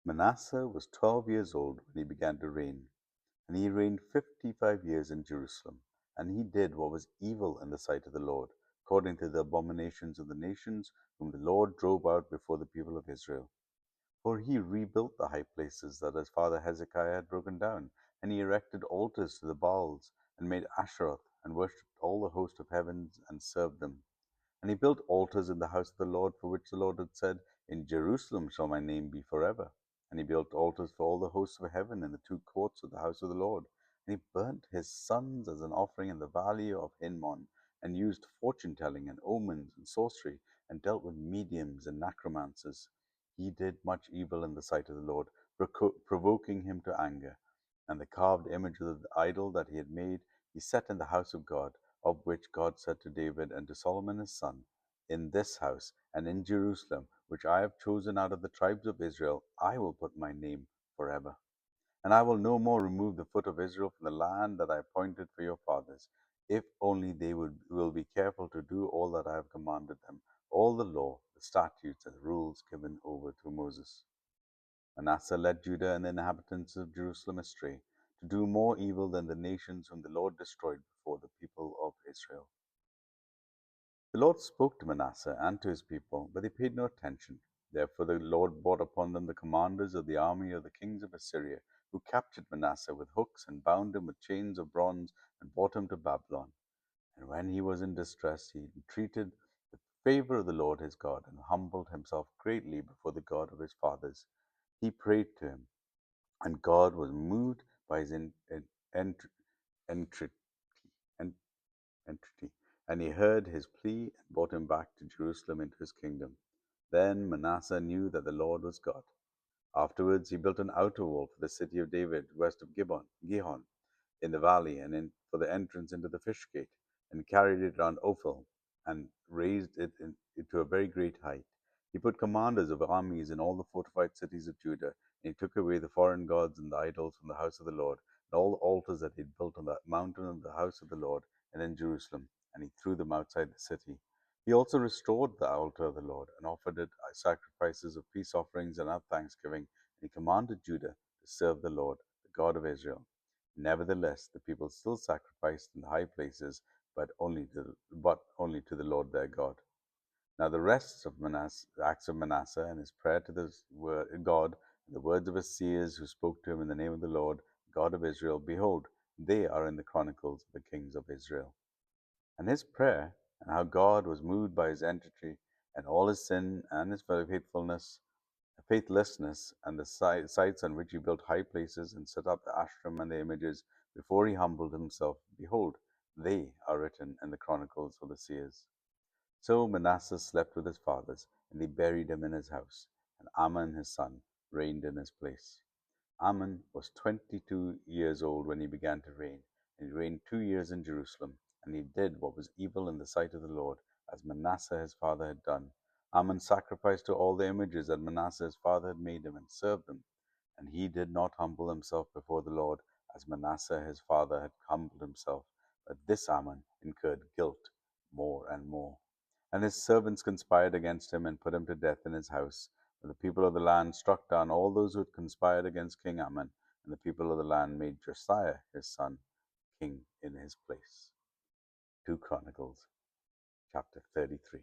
Manasseh was 12 years old when he began to reign, and he reigned 55 years in Jerusalem. And he did what was evil in the sight of the Lord, according to the abominations of the nations whom the Lord drove out before the people of Israel. For he rebuilt the high places that his father Hezekiah had broken down, and he erected altars to the Baals, and made Asheroth, and worshipped all the host of heavens, and served them. And he built altars in the house of the Lord, for which the Lord had said, In Jerusalem shall my name be forever. And he built altars for all the hosts of heaven in the two courts of the house of the Lord. And he burnt his sons as an offering in the valley of Hinnom, and used fortune telling and omens and sorcery, and dealt with mediums and necromancers. He did much evil in the sight of the Lord, provoking him to anger. And the carved image of the idol that he had made, he set in the house of God, of which God said to David and to Solomon his son, In this house and in Jerusalem, which I have chosen out of the tribes of Israel, I will put my name forever. And I will no more remove the foot of Israel from the land that I appointed for your fathers, if only they will be careful to do all that I have commanded them, all the law, the statutes, and the rules given over to Moses. Manasseh led Judah and the inhabitants of Jerusalem astray, to do more evil than the nations whom the Lord destroyed before the people of Israel. The Lord spoke to Manasseh and to his people, but they paid no attention. Therefore the Lord brought upon them the commanders of the army of the kings of Assyria, who captured Manasseh with hooks and bound him with chains of bronze and brought him to Babylon. And when he was in distress, he entreated the favor of the Lord his God, and humbled himself greatly before the God of his fathers. He prayed to him, and God was moved by his entreaty, entreaty, and he heard his plea and brought him back to Jerusalem into his kingdom. Then Manasseh knew that the Lord was God. Afterwards, he built an outer wall for the city of David, west of Gihon, in the valley, and for the entrance into the fish gate, and carried it round Ophel, and raised it to a very great height. He put commanders of armies in all the fortified cities of Judah, and he took away the foreign gods and the idols from the house of the Lord, and all the altars that he had built on the mountain of the house of the Lord and in Jerusalem, and he threw them outside the city. He also restored the altar of the Lord, and offered it sacrifices of peace offerings and of thanksgiving, and he commanded Judah to serve the Lord, the God of Israel. Nevertheless, the people still sacrificed in the high places, but only to the Lord their God. Now the rest of the acts of Manasseh, and his prayer to the God, and the words of his seers who spoke to him in the name of the Lord, God of Israel, behold, they are in the Chronicles of the kings of Israel. And his prayer, and how God was moved by his entreaty, and all his sin and his faithlessness, and the sites on which he built high places and set up the ashram and the images before he humbled himself, behold, they are written in the chronicles of the seers. So Manasseh slept with his fathers, and they buried him in his house, and Amon his son reigned in his place. Amon was 22 years old when he began to reign, and he reigned 2 years in Jerusalem. And he did what was evil in the sight of the Lord, as Manasseh his father had done. Amon sacrificed to all the images that Manasseh his father had made him, and served them. And he did not humble himself before the Lord, as Manasseh his father had humbled himself. But this Amon incurred guilt more and more. And his servants conspired against him, and put him to death in his house. But the people of the land struck down all those who had conspired against King Ammon, and the people of the land made Josiah his son king in his place. 2 Chronicles chapter 33.